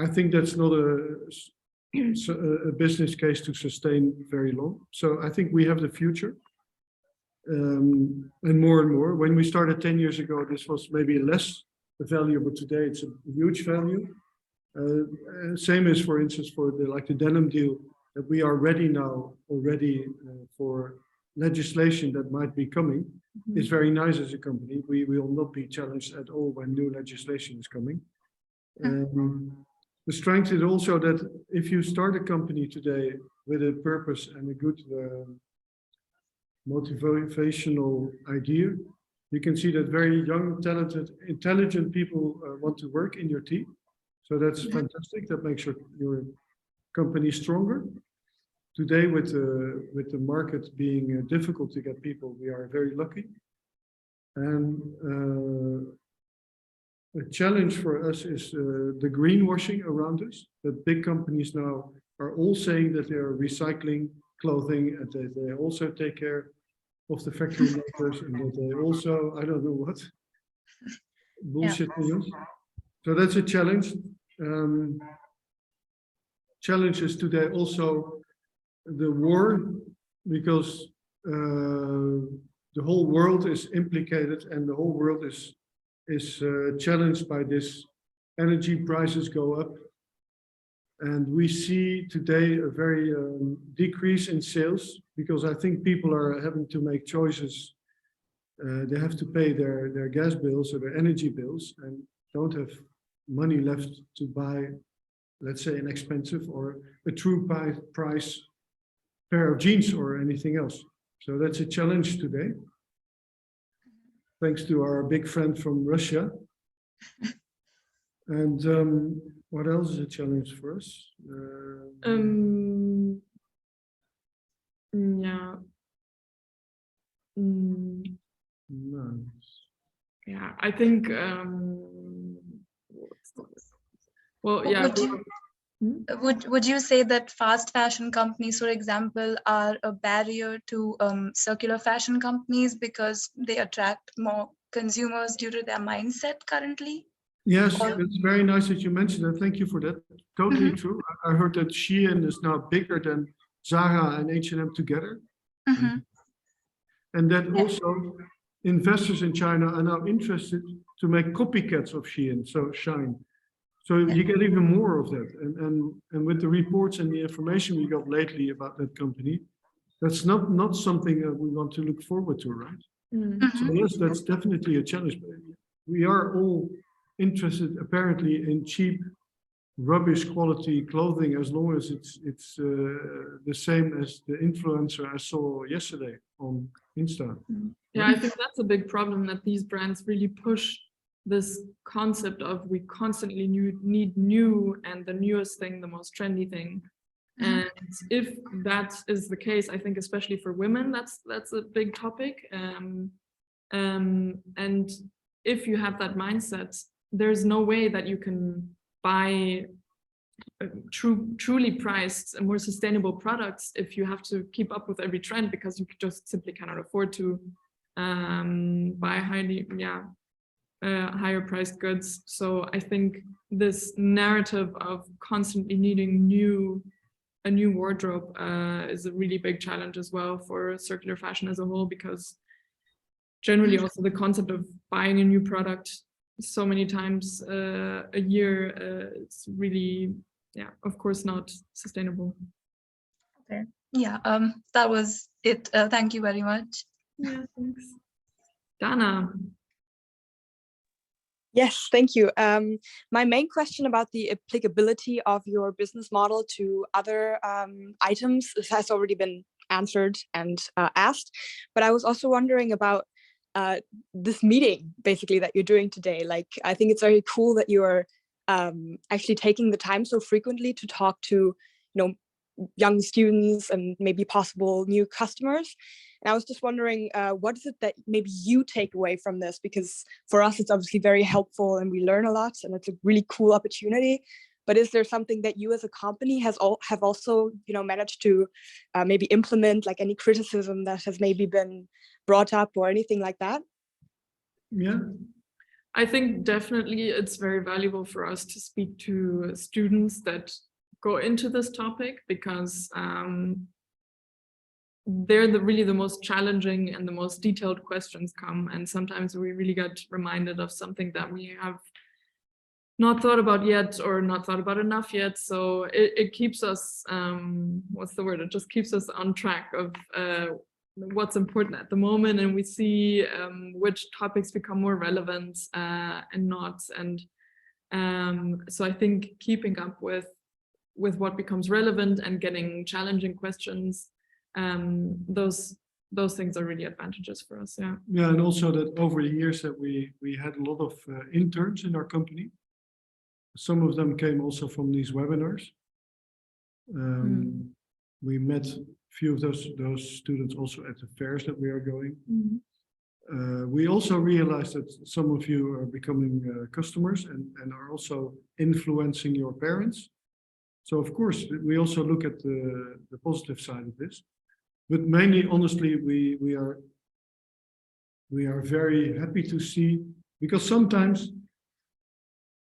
I think that's not a business case to sustain very long. So I think we have the future. And more. When we started 10 years ago, this was maybe less a value, but today it's a huge value. Same as, for instance, for the denim deal, that we are ready now already for legislation that might be coming. It's very nice as a company. We will not be challenged at all when new legislation is coming. The strength is also that if you start a company today with a purpose and a good motivational idea, you can see that very young, talented, intelligent people want to work in your team. So that's fantastic. That makes your company stronger. Today, with the market being difficult to get people, we are very lucky. And a challenge for us is the greenwashing around us. That big companies now are all saying that they are recycling clothing, and that they also take care of the factory workers, and that they also, I don't know what, bullshit. Yeah. So that's a challenge. Challenges today also the war, because the whole world is implicated, and the whole world is challenged by this. Energy prices go up, and we see today a very decrease in sales, because I think people are having to make choices. They have to pay their gas bills or their energy bills, and don't have money left to buy, let's say, an expensive or a true price pair of jeans or anything else. So that's a challenge today, thanks to our big friend from Russia. And what else is a challenge for us? Yeah. No. Yeah, I think. Well, yeah. Would you say that fast fashion companies, for example, are a barrier to circular fashion companies because they attract more consumers due to their mindset currently? Yes, it's very nice that you mentioned that. Thank you for that. Totally true. I heard that Shein is now bigger than Zara and H&M together. And that also investors in China are now interested to make copycats of Shein, so Shine. So you get even more of that. And with the reports and the information we got lately about that company, that's not something that we want to look forward to, right? So yes, that's definitely a challenge. We are all interested apparently in cheap, rubbish quality clothing, as long as it's the same as the influencer I saw yesterday on Insta. Yeah, I think that's a big problem, that these brands really push this concept of we constantly need new, and the newest thing, the most trendy thing. And if that is the case, I think especially for women, that's a big topic. And if you have that mindset, there's no way that you can buy truly priced and more sustainable products if you have to keep up with every trend, because you just simply cannot afford to buy higher priced goods. So I think this narrative of constantly needing a new wardrobe is a really big challenge as well for circular fashion as a whole, because generally also the concept of buying a new product so many times a year, it's really, of course not sustainable. Okay, yeah, that was it. Thank you very much. Yeah, thanks. Dana. Yes, thank you. My main question about the applicability of your business model to other items has already been answered and asked, but I was also wondering about this meeting basically that you're doing today. Like, I think it's very cool that you're actually taking the time so frequently to talk to, young students and maybe possible new customers. And I was just wondering, what is it that maybe you take away from this? Because for us, it's obviously very helpful and we learn a lot and it's a really cool opportunity. but is there something that you as a company have also, managed to maybe implement, like any criticism that has maybe been brought up or anything like that? Yeah. I think definitely it's very valuable for us to speak to students that go into this topic, because they're really the most challenging and the most detailed questions come. And sometimes we really get reminded of something that we have not thought about yet, or not thought about enough yet. So it keeps us, what's the word? It just keeps us on track of what's important at the moment, and we see which topics become more relevant and not. And so I think keeping up with what becomes relevant and getting challenging questions, those things are really advantages for us. Yeah. Yeah, and also that over the years that we had a lot of interns in our company. Some of them came also from these webinars. We met a few of those students also at the fairs that we are going. We also realized that some of you are becoming customers and are also influencing your parents. So of course, we also look at the positive side of this. But mainly, honestly, we are very happy to see, because sometimes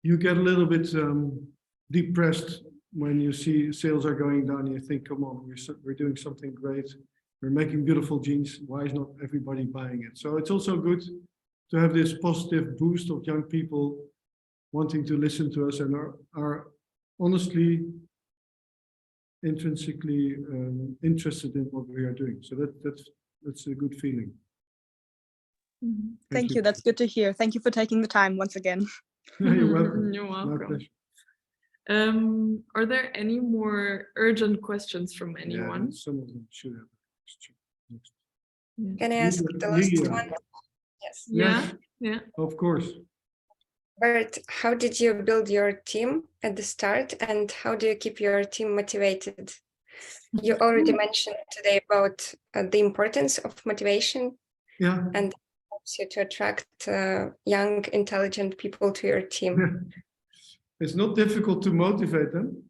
you get a little bit depressed when you see sales are going down. You think, come on, we're doing something great. We're making beautiful jeans. Why is not everybody buying it? So it's also good to have this positive boost of young people wanting to listen to us and are honestly intrinsically interested in what we are doing. So that's a good feeling. Thank you. That's good to hear. Thank you for taking the time once again. You're welcome. You're My welcome. pleasure. Are there any more urgent questions from anyone? Yeah, some of them should have a question. Next. Can I ask the last one? Yes. Yes, Yeah. of course. Bert, how did you build your team at the start, and how do you keep your team motivated? You already mentioned today about the importance of motivation. Yeah. And it helps you to attract young, intelligent people to your team. It's not difficult to motivate them.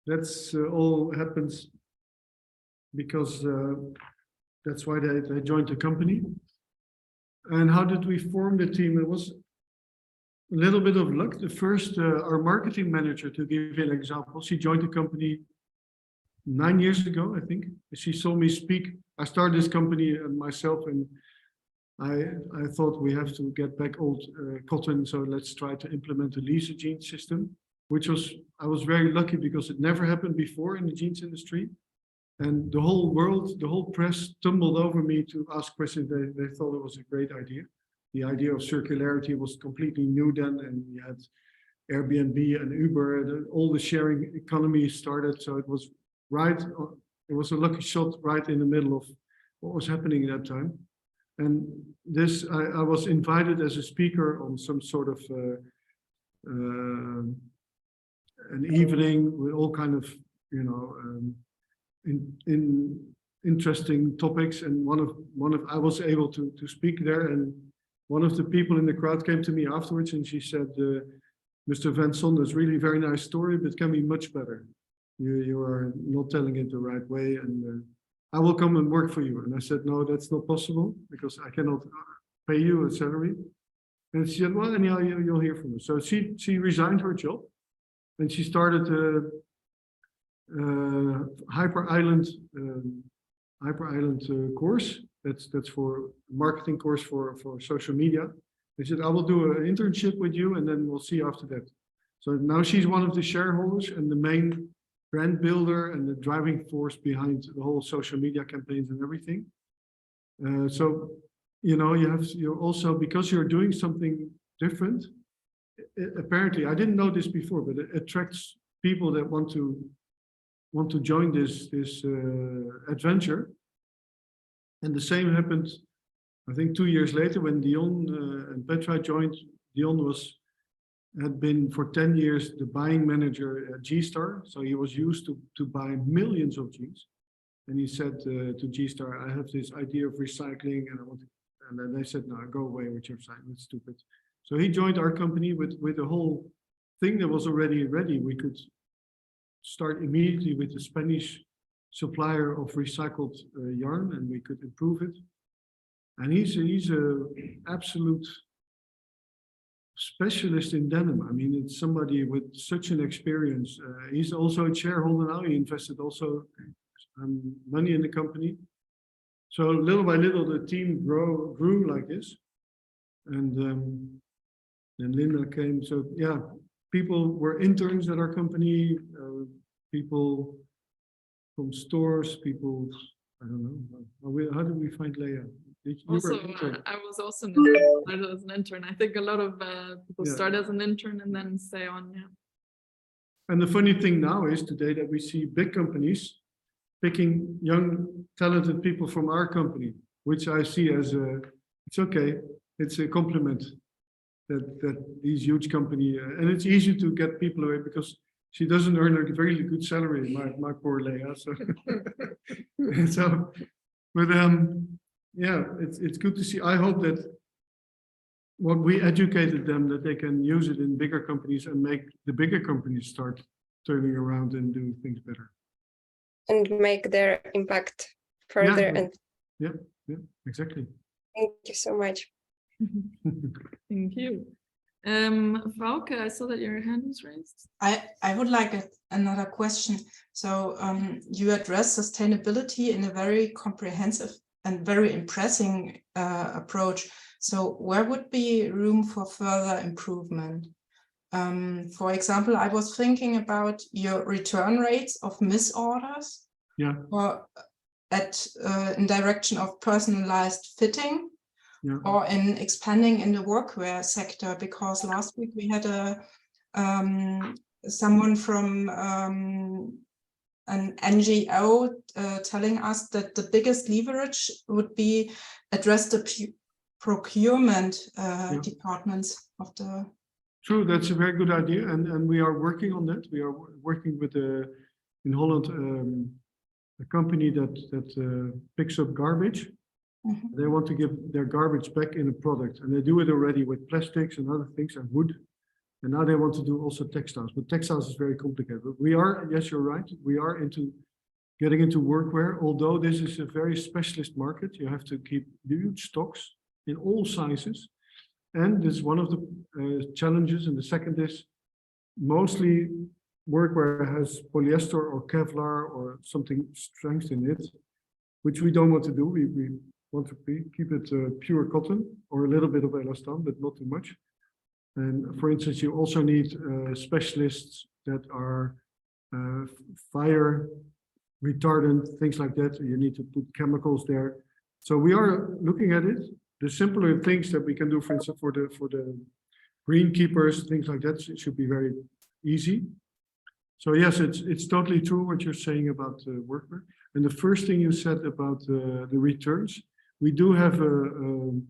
That's all happens because that's why they joined the company. And how did we form the team? It was a little bit of luck. The first, our marketing manager, to give you an example, she joined the company 9 years ago, I think. She saw me speak. I started this company myself, and I thought we have to get back old cotton, so let's try to implement a Lea jeans system, which I was very lucky because it never happened before in the jeans industry. And the whole world, the whole press tumbled over me to ask questions. They thought it was a great idea. The idea of circularity was completely new then, and we had Airbnb and Uber, all the sharing economy started. So it was right, it was a lucky shot right in the middle of what was happening at that time. And this, I was invited as a speaker on some sort of an evening with all kind of, interesting topics. And I was able to speak there, and one of the people in the crowd came to me afterwards and she said, Mr. Van Son, that's really a very nice story, but can be much better. You are not telling it the right way, and I will come and work for you. And I said, no, that's not possible because I cannot pay you a salary. And she said, well, anyhow, you'll hear from me. So she resigned her job and she started Hyper Island course. That's for marketing course for social media. They said, I will do an internship with you and then we'll see after that. So now she's one of the shareholders and the main brand builder and the driving force behind the whole social media campaigns and everything. So, you're also, because you're doing something different, apparently, I didn't know this before, but it attracts people that want to join this adventure. And the same happened, I think 2 years later when Dion and Petra joined. Dion had been for 10 years the buying manager at G-Star. So he was used to buy millions of jeans. And he said to G-Star, I have this idea of recycling and then they said, no, go away with your recycling, it's stupid. So he joined our company with a whole thing that was already ready. We could start immediately with the Spanish supplier of recycled yarn, and we could improve it. And he's a absolute specialist in denim. I mean, it's somebody with such an experience. He's also a shareholder now. He invested also money in the company. So little by little, the team grew like this. And then Linda came. So yeah, people were interns at our company, people from stores, people, I don't know. How did we find Lea? Also, I was also an intern. Started as an intern. I think a lot of people start as an intern and then stay on. Yeah. And the funny thing now is today that we see big companies picking young, talented people from our company, which I see as it's okay. It's a compliment that these huge company, and it's easy to get people away because she doesn't earn a very good salary, my poor Lea. So, so but yeah, it's good to see. I hope that what we educated them, that they can use it in bigger companies and make the bigger companies start turning around and do things better. And make their impact further. Yeah, exactly. Thank you so much. Thank you. Frauke, I saw that your hand was raised. I would like another question. So you address sustainability in a very comprehensive and very impressive approach. So where would be room for further improvement? For example, I was thinking about your return rates of misorders, or in direction of personalized fitting, or in expanding in the workwear sector, because last week we had someone from an NGO telling us that the biggest leverage would be address the procurement departments of the. True, that's a very good idea, and we are working on that. We are working with in Holland a company that picks up garbage. Mm-hmm. They want to give their garbage back in a product, and they do it already with plastics and other things and wood. And now they want to do also textiles, but textiles is very complicated. But we are, yes, you're right. We are getting into workwear, although this is a very specialist market. You have to keep huge stocks in all sizes. And this is one of the challenges. And the second is mostly workwear has polyester or Kevlar or something strength in it, which we don't want to do. We want to keep it pure cotton or a little bit of elastan, but not too much. And for instance, you also need specialists that are fire retardant, things like that. You need to put chemicals there. So we are looking at it. The simpler things that we can do, for instance, for the greenkeepers, things like that, it should be very easy. So yes, it's totally true what you're saying about workwear. And the first thing you said about the returns, we do have a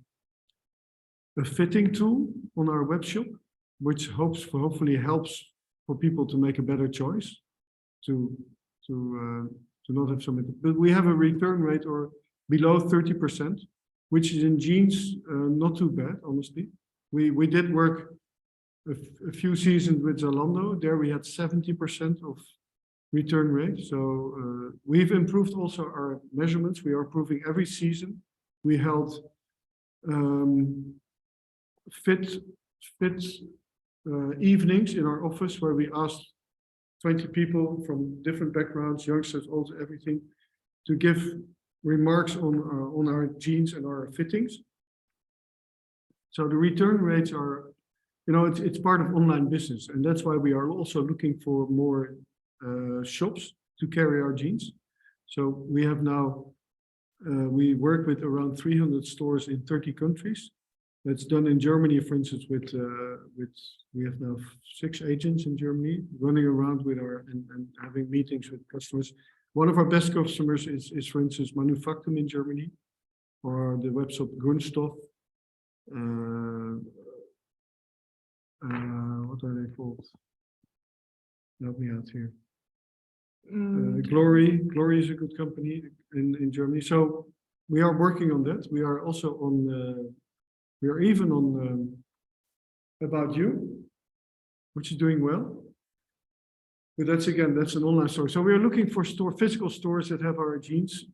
fitting tool on our web shop, which hopefully helps for people to make a better choice, to not have so many. But we have a return rate or below 30%, which is in jeans not too bad, honestly. We did work a few seasons with Zalando. There we had 70% of return rate. So we've improved also our measurements. We are improving every season. We held fit evenings in our office where we asked 20 people from different backgrounds, youngsters, old, everything, to give remarks on our jeans and our fittings. So the return rates are, it's part of online business, and that's why we are also looking for more shops to carry our jeans. So we have now, we work with around 300 stores in 30 countries. That's done in Germany, for instance, we have now 6 agents in Germany running around with and having meetings with customers. One of our best customers is for instance, Manufaktum in Germany, or the webshop Grundstoff. What are they called? Help me out here. Glory is a good company in Germany. So we are working on that. We are also on, we are even on About You, which is doing well. But that's an online store. So we are looking for physical stores that have our jeans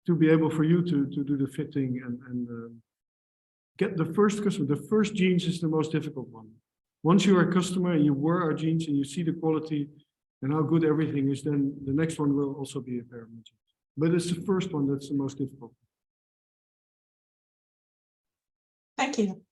to be able for you to do the fitting and get the first customer. The first jeans is the most difficult one. Once you are a customer and you wear our jeans and you see the quality and how good everything is, then the next one will also be a pair of jeans. But it's the first one that's the most difficult. Thank you.